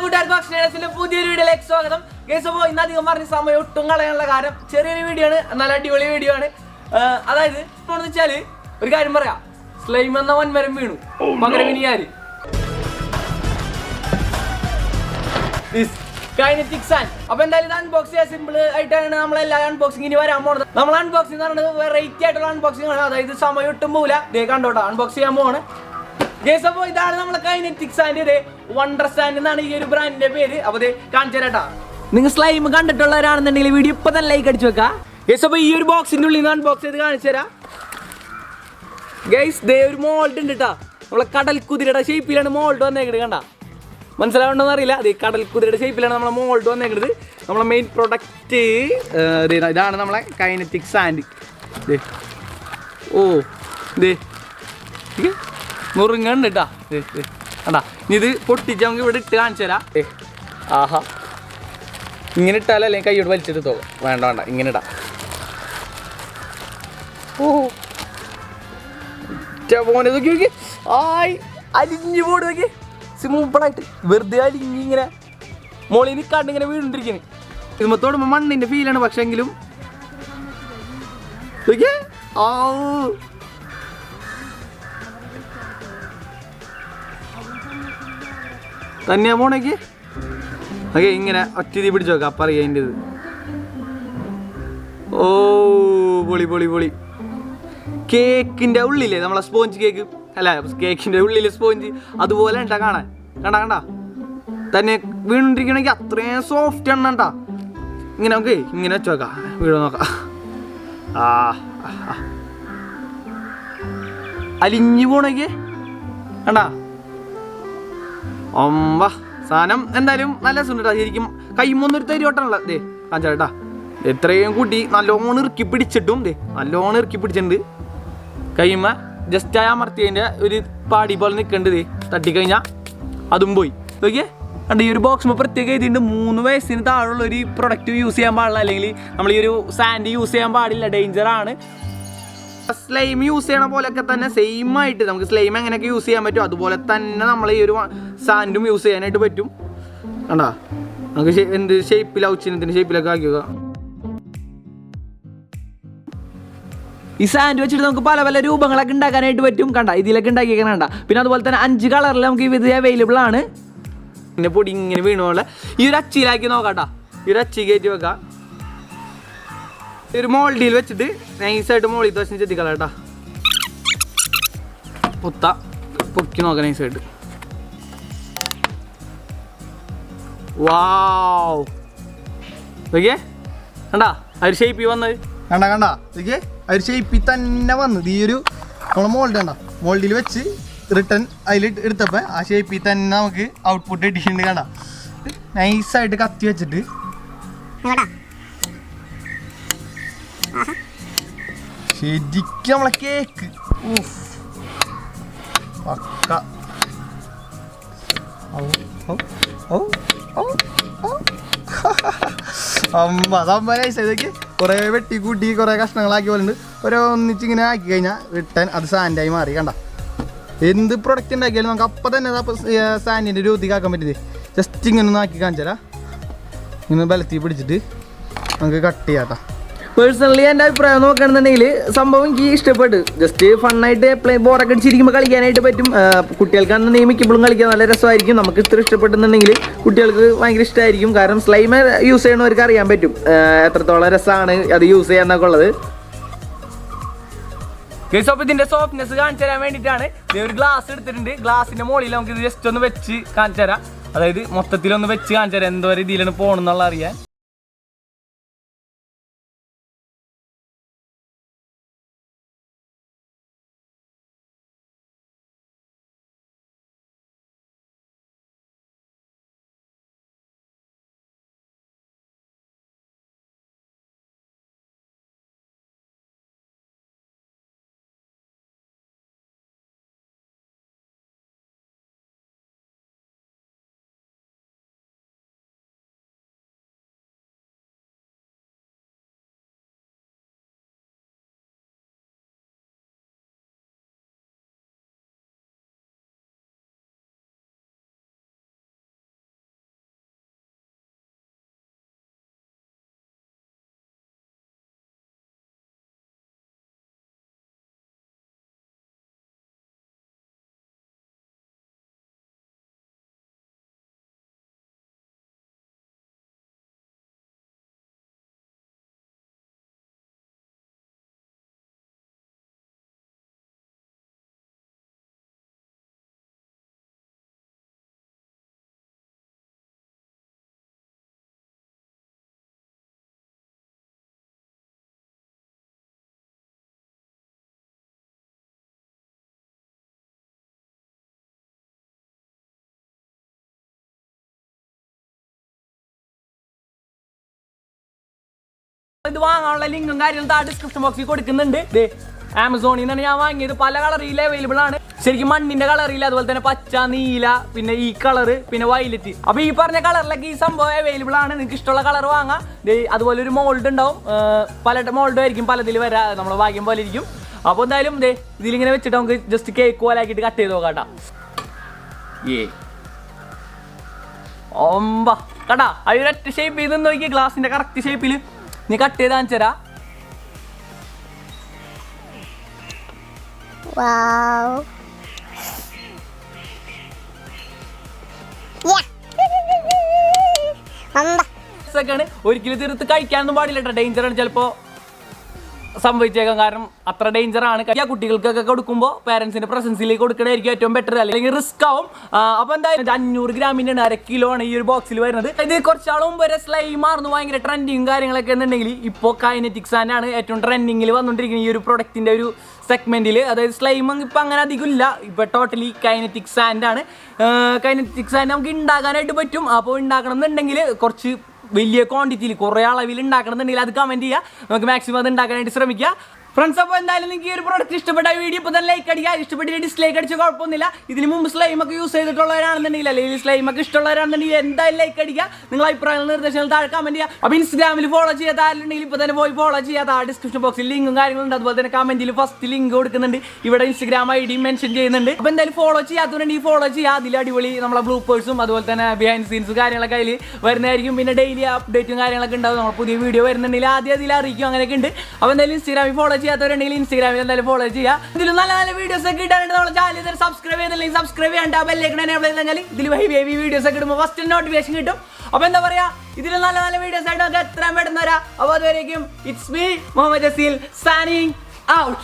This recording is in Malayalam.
കൂട്ടുകാർക്ക് ഓക്സിഡേഷനിലെ പുതിയൊരു വീഡിയോയിലേക്ക് സ്വാഗതം. ഗൈസ്, അപ്പോൾ ഇന്ന് അധികം പറഞ്ഞ സമയം ഒട്ടും കളയാനുള്ള കാര്യം ചെറിയൊരു വീഡിയോ ആണ്, നല്ല അടിപൊളി വീഡിയോ ആണ്. അതായത് എന്ന് വെച്ചാല് ഒരു കാര്യം പറയാം, സ്ലൈം എന്ന വൻമരം വീണു, പകരം ഇനി ആര്? Kinetic Sand. അപ്പോൾ എന്തായാലും ഇത് അൺബോക്സ് ചെയ്യാൻ സിമ്പിൾ ആയിട്ടാണ് നമ്മളെല്ലാ അൺബോക്സിംഗ് ഇനി വരാൻ പോകുന്നത്. നമ്മൾ അൺബോക്സിംഗ് എന്ന് പറയുന്നത് വെറൈറ്റി ആയിട്ടുള്ള അൺബോക്സിംഗ് ആണ്, അതായത് സമയം ഒട്ടും പോകില്ല. ഇതേ കണ്ടോട്ടോ അൺബോക്സ് ചെയ്യാൻ പോവാണ്. ഗൈസ്, അപ്പോൾ ഇതാണ് നമ്മളെ Kinetic Sand. ഇത് വണ്ടർ സാൻഡ് എന്നാണ് ഈ ഒരു ബ്രാൻഡിന്റെ പേര്. അപ്പോൾ ഇത് കാണിച്ചു തരാട്ടാ. നിങ്ങൾ സ്ലൈം കണ്ടിട്ടുള്ളവരാണെന്നുണ്ടെങ്കിൽ വീഡിയോ ഇപ്പൊ തന്നെ ലൈക്ക് അടിച്ചു വെക്കാം. ഗൈസ്, അപ്പോൾ ഈ ഒരു ബോക്സിന്റെ ഉള്ളിൽ നിന്ന് അൺബോക്സ് ചെയ്ത് കാണിച്ചു തരാം. ഗൈസ്, ദേ ഒരു മോൾഡ് ഉണ്ട് കേട്ടോ. നമ്മളെ കടൽ കുതിരയുടെ ഷേപ്പിലാണ് മോൾഡ് വന്നേക്കുന്നത്. കണ്ട മനസ്സിലാവണമെന്ന് അറിയില്ല. അത് കടൽ കുതിരയുടെ ഷേപ്പിലാണ് നമ്മളെ മോൾഡ് വന്നേക്കുന്നത്. നമ്മളെ മെയിൻ പ്രൊഡക്റ്റ് ഇതാണ് നമ്മളെ Kinetic Sand. ഓ ദേ മുറുങ്ങണ്ട് കേട്ടാ. കണ്ടാ, ഇത് പൊട്ടിച്ച് നമുക്ക് ഇവിടെ ഇട്ട് കാണിച്ചു തരാം. ആഹാ, ഇങ്ങനെ ഇട്ടാലല്ലേ കൈയോട് വലിച്ചെടുത്തോ? വേണ്ട വേണ്ട, ഇങ്ങനെ ഇടാം. ഓ പോനെ നോക്കി നോക്കി, ആയി അലിഞ്ഞു പോട് നോക്കി, സിമ്പിളായിട്ട് വെറുതെ അലിഞ്ഞ് ഇങ്ങനെ മോളിൽ നിൽക്കാണ്ട് ഇങ്ങനെ വീണിരിക്കുന്നു. ഇതുമ്പോൾ തൊടുമ്പോൾ മണ്ണിൻ്റെ ഫീലാണ്, പക്ഷെ എങ്കിലും തന്നെയാ പോണേക്ക്. ഓക്കെ, ഇങ്ങനെ ഒറ്റതി പിടിച്ചു നോക്കാം, അപ്പം അറിയാം അതിൻ്റെ ഇത്. ഓ പൊളി പൊളി പൊളി. കേക്കിൻ്റെ ഉള്ളിലെ നമ്മളെ സ്പോഞ്ച് കേക്ക് അല്ല, കേക്കിൻ്റെ ഉള്ളിൽ സ്പോഞ്ച് അതുപോലെ ഉണ്ടാ കാണാൻ. കണ്ട കണ്ട തന്നെ വീണിരിക്കണമെങ്കിൽ അത്രയും സോഫ്റ്റ് ആണ് കേട്ടാ. ഇങ്ങനെ നമുക്ക് ഇങ്ങനെ വെച്ച് നോക്കാം, വീട് നോക്കാം. ആ അലിഞ്ഞു പോണേക്ക് കണ്ടാ. ഒമ്പ സാധനം എന്തായാലും നല്ല രസം കേട്ടോ. ശരിക്കും കൈമൊന്നൊരു തരിവട്ടമുള്ള ദേ കാണിച്ചാ. എത്രയും കൂട്ടി നല്ലോണം ഇറുക്കി പിടിച്ചിട്ടും ദേ നല്ലോണം ഇറുക്കി പിടിച്ചിട്ടുണ്ട്. കൈമ ജസ്റ്റ് അമർത്തിയതിൻ്റെ ഒരു പാടി പോലെ നിൽക്കേണ്ടത്, തട്ടിക്കഴിഞ്ഞാൽ അതും പോയി. ഓക്കെ, കണ്ട് ഈ ഒരു ബോക്സ് പ്രത്യേകം എഴുതിയിട്ടുണ്ട് 3 വയസ്സിന് താഴെയുള്ള ഒരു പ്രൊഡക്റ്റ് യൂസ് ചെയ്യാൻ പാടില്ല, അല്ലെങ്കിൽ നമ്മൾ ഈ ഒരു സാൻഡ് യൂസ് ചെയ്യാൻ പാടില്ല, ഡേഞ്ചറാണ്. സ്ലൈം യൂസ് ചെയ്യണ പോലെയൊക്കെ തന്നെ സെയിം ആയിട്ട് നമുക്ക് സ്ലൈം എങ്ങനെയൊക്കെ യൂസ് ചെയ്യാൻ പറ്റും അതുപോലെ തന്നെ നമ്മൾ ഈ ഒരു സാൻഡും യൂസ് ചെയ്യാനായിട്ട് പറ്റും. കണ്ടാ, നമുക്ക് എന്ത് ഷേപ്പിൽ ഔച്ചിനത്തിൻ്റെ ഷേപ്പിലൊക്കെ ആക്കി വെക്കാം. ഈ സാൻഡ് വെച്ചിട്ട് നമുക്ക് പല പല രൂപങ്ങളൊക്കെ ഉണ്ടാക്കാനായിട്ട് പറ്റും. കണ്ട ഇതിലൊക്കെ ഉണ്ടാക്കിയേക്കാൻ കണ്ട. പിന്നെ അതുപോലെ തന്നെ 5 കളറിൽ നമുക്ക് ഇത് അവൈലബിൾ ആണ്. പിന്നെ പൊടി ഇങ്ങനെ വീണുപോലെ ഈ ഒരു അച്ചിയിലാക്കി നോക്കാട്ടാ. ഈ ഒരു അച്ചി കയറ്റി വെക്കാം. ഒരു മോൾഡിൽ വെച്ചിട്ട് നൈസായിട്ട് മോളിൽ വശം ചെത്തിക്കളാം കേട്ടാ. പൊക്കി നോക്കാം നൈസായിട്ട്. വാവ്, ഓക്കെ കണ്ടാ ആ ഒരു ഷേപ്പിൽ വന്നത്. കണ്ട കണ്ട ഓക്കെ, ആ ഒരു ഷേപ്പിൽ തന്നെ വന്നത്. ഈ ഒരു നമ്മളെ മോൾഡ് കണ്ട, മോൾഡിൽ വെച്ച് റിട്ടേൺ അതിൽ എടുത്തപ്പോൾ ആ ഷേപ്പിൽ തന്നെ നമുക്ക് ഔട്ട്പുട്ട് ഇട്ടിട്ടുണ്ട്. കണ്ട നൈസായിട്ട് കത്തി വെച്ചിട്ട് ശരിക്കും നമ്മളെ കേക്ക് പക്ക. കുറേ വെട്ടി കൂട്ടി കുറേ കഷ്ണങ്ങളാക്കി പോലുണ്ട്. ഒന്നിച്ചിങ്ങനെ ആക്കി കഴിഞ്ഞാൽ റിട്ടേൺ അത് സാൻഡായി മാറി. കണ്ട എന്ത് പ്രൊഡക്റ്റ് ഉണ്ടാക്കിയാലും നമുക്ക് അപ്പം തന്നെ സാൻഡിൻ്റെ രൂപത്തിക്കാക്കാൻ പറ്റിയത്. ജസ്റ്റ് ഇങ്ങനെ ഒന്ന് ആക്കി കാണിച്ചാൽ ഇങ്ങനെ ബലത്തിൽ പിടിച്ചിട്ട് നമുക്ക് കട്ട് ചെയ്യാം. പേഴ്സണലി എൻ്റെ അഭിപ്രായം നോക്കുകയാണെന്നുണ്ടെങ്കിൽ സംഭവം എനിക്ക് ഇഷ്ടപ്പെട്ടു. ജസ്റ്റ് ഫണ്ണായിട്ട് ബോറൊക്കെ അടിച്ചിരിക്കുമ്പോൾ കളിക്കാനായിട്ട് പറ്റും. കുട്ടികൾക്കാണെന്നുണ്ടെങ്കിൽ മിക്കപ്പോഴും കളിക്കാൻ നല്ല രസമായിരിക്കും. നമുക്ക് ഇത്ര ഇഷ്ടപ്പെട്ടെന്നുണ്ടെങ്കിൽ കുട്ടികൾക്ക് ഭയങ്കര ഇഷ്ടമായിരിക്കും. കാരണം സ്ലൈമ് യൂസ് ചെയ്യണവർക്ക് അറിയാൻ പറ്റും എത്രത്തോളം രസമാണ് അത് യൂസ് ചെയ്യാന്നൊക്കെ ഉള്ളത്. അപ്പോൾ ഇതിൻ്റെ സോഫ്റ്റ്നെസ് കാണിച്ചു തരാൻ വേണ്ടിയിട്ടാണ് ഒരു ഗ്ലാസ് എടുത്തിട്ടുണ്ട്. ഗ്ലാസിൻ്റെ മുകളിൽ നമുക്ക് ഇത് ജസ്റ്റ് ഒന്ന് വെച്ച് കാണിച്ചു തരാം. അതായത് മൊത്തത്തിലൊന്ന് വെച്ച് കാണിച്ചു തരാം എന്തോ രീതിയിലാണ് പോകണമെന്നുള്ള അറിയാൻ. ഇത് വാങ്ങാനുള്ള ലിങ്കും കാര്യങ്ങളും ഡിസ്ക്രിപ്ഷൻ ബോക്സിൽ കൊടുക്കുന്നുണ്ട്. ആമസോണിൽ നിന്നാണ് ഞാൻ വാങ്ങിയത്. പല കളറിൽ അവൈലബിൾ ആണ്. ശരിക്കും മണ്ണിന്റെ കളറില്ല, അതുപോലെ തന്നെ പച്ച, നീല, പിന്നെ ഈ കളറ്, പിന്നെ വയലറ്റ്. അപ്പൊ ഈ പറഞ്ഞ കളറിലൊക്കെ ഈ സംഭവം അവൈലബിൾ ആണ്. നിങ്ങൾക്ക് ഇഷ്ടമുള്ള കളർ വാങ്ങാം. അതുപോലെ ഒരു മോൾഡ് ഉണ്ടാവും, പല മോൾഡും ആയിരിക്കും പലതിൽ വരാ, നമ്മളെ ഭാഗ്യം പോലെ ഇരിക്കും. അപ്പോൾ എന്തായാലും ഇതിലിങ്ങനെ വെച്ചിട്ട് നമുക്ക് ജസ്റ്റ് കേക്ക് പോലെ ആക്കിയിട്ട് കട്ട് ചെയ്ത് നോക്കാട്ടാ. കടാ അതൊരൊറ്റ ഷേപ്പ് ചെയ്ത് നോക്കി, ഗ്ലാസിന്റെ കറക്റ്റ് ഷേപ്പിൽ നീ കട്ട് ചെയ്ത് കാണിച്ചരാ. ഒരിക്കലും തീർത്ത് കഴിക്കാനൊന്നും പാടില്ല കേട്ടോ, ഡേഞ്ചറാണ്. ചിലപ്പോ സംഭവിച്ചേക്കാം, കാരണം അത്ര ഡേഞ്ചറാണ്. കുട്ടികൾക്കൊക്കെ കൊടുക്കുമ്പോൾ പാരന്റ്സിന്റെ പ്രസൻസിലേക്ക് കൊടുക്കണമായിരിക്കും ഏറ്റവും ബെറ്റർ, അല്ലെങ്കിൽ റിസ്ക് ആവും. അപ്പൊ എന്തായാലും 500 ഗ്രാമിന്റെ 1/2 കിലോ ആണ് ഈ ഒരു ബോക്സിൽ വരുന്നത്. ഇത് കുറച്ചാൾ മുമ്പ് വരെ സ്ലൈമാർന്ന് ഭയങ്കര ട്രെൻഡിങ് കാര്യങ്ങളൊക്കെ എന്നുണ്ടെങ്കിൽ ഇപ്പോൾ കൈനറ്റിക് സാൻഡ് ആണ് ഏറ്റവും ട്രെൻഡിങ്ങിൽ വന്നുകൊണ്ടിരിക്കുന്നത് ഈ ഒരു പ്രൊഡക്റ്റിന്റെ ഒരു സെഗ്മെന്റിൽ. അതായത് സ്ലൈം ഇപ്പം അങ്ങനെ അധികം ഇല്ല, ഇപ്പൊ ടോട്ടലി കൈനറ്റിക് സാൻഡ് ആണ്. കൈനറ്റിക് സാൻഡ് നമുക്ക് ഉണ്ടാക്കാനായിട്ട് പറ്റും. അപ്പോൾ ഉണ്ടാക്കണം എന്നുണ്ടെങ്കിൽ കുറച്ച് വലിയ ക്വാണ്ടിറ്റിയിൽ കുറേ അളവിൽ ഉണ്ടാക്കണമെന്നുണ്ടെങ്കിൽ അത് കമൻറ്റ് ചെയ്യുക, നമുക്ക് മാക്സിമം അത് ഉണ്ടാക്കാനായിട്ട് ശ്രമിക്കുക. ഫ്രണ്ട്സ്, അപ്പോൾ എന്തായാലും നിങ്ങൾക്ക് ഈ ഒരു പ്രോഡക്റ്റ് ഇഷ്ടപ്പെട്ട വീഡിയോ ഇപ്പോൾ തന്നെ ലൈക്ക് അടിക്കുക. ഇഷ്ടപ്പെട്ടിട്ട് ഡിസ്ലൈക്ക് അടിച്ച കുഴപ്പമൊന്നുമില്ല. ഇതിന് മുമ്പ് സ്ലൈമൊക്കെ യൂസ് ചെയ്തിട്ടുള്ളവരാണെന്നുണ്ടെങ്കിൽ, അല്ലെങ്കിൽ സ്ലൈമൊക്കെ ഇഷ്ടമുള്ളവരാണെന്നുണ്ടെങ്കിൽ എന്തായാലും ലൈക്ക് അടിക്കുക. നിങ്ങൾ അഭിപ്രായങ്ങൾ നിർദ്ദേശങ്ങൾ താഴെ കമൻറ്റ് ചെയ്യുക. അപ്പോൾ ഇൻസ്റ്റാഗ്രാമിൽ ഫോളോ ചെയ്യാത്ത ആരുണ്ടെങ്കിൽ ഇപ്പോൾ തന്നെ പോയി ഫോളോ ചെയ്യാത്ത ഡിസ്ക്രിപ്ഷൻ ബോക്സിൽ ലിങ്കും കാര്യങ്ങളുണ്ട്. അതുപോലെ തന്നെ കമൻറ്റിൽ ഫസ്റ്റ് ലിങ്ക് കൊടുക്കുന്നുണ്ട്. ഇവിടെ ഇൻസ്റ്റാഗ്രാം ID മെൻഷൻ ചെയ്യുന്നുണ്ട്. അപ്പോൾ എന്തായാലും ഫോളോ ചെയ്യാത്തവരുണ്ടെങ്കിൽ ഫോളോ ചെയ്യുക. അതിൽ അടിപൊളി നമ്മളെ ബ്ലൂപ്പേഴ്സും അതുപോലെ തന്നെ ബിഹൈൻഡ് സീൻസ് കാര്യങ്ങളൊക്കെ അതിൽ വരുന്നതായിരിക്കും. പിന്നെ ഡെയിലി അപ്ഡേറ്റും കാര്യങ്ങളൊക്കെ ഉണ്ടാവും. നമ്മൾ പുതിയ വീഡിയോ വരുന്നുണ്ടെങ്കിൽ ആദ്യം അതിൽ അറിയിക്കും. അങ്ങനെയൊക്കെ ഉണ്ട്. അപ്പോൾ എന്തായാലും ഇൻസ്റ്റാഗ്രാമിൽ ഫോളോ ചെയ്യാത്തവരുണ്ടെങ്കിൽ ഇൻസ്റ്റാഗ്രാമിൽ എന്തായാലും ഫോളോ ചെയ്യുക. ഇതിൽ നല്ല നല്ല വീഡിയോസ് ഒക്കെ ഇട്ടാണ് നമ്മൾ ചാനൽ സബ്സ്ക്രൈബ് ചെയ്തില്ലെങ്കിൽ സബ്സ്ക്രൈബ് ചെയ്യേണ്ട ബെല്ലൈക്കൺ എനേബിൾ ചെയ്ത് കഴിഞ്ഞാൽ ഇതിൽ ഹെവി വീഡിയോസ് ഒക്കെ ഇടുമ്പോൾ ഫസ്റ്റ് നോട്ടിഫിക്കേഷൻ കിട്ടും. അപ്പോൾ എന്താ പറയാ, ഇതിൽ നല്ല നല്ല വീഡിയോസ് ആയിട്ട് നമുക്ക് എത്രയും പെട്ടെന്ന് വരാം. അപ്പോൾ അതുവരേക്കും it's me Muhammad Jaseel signing out.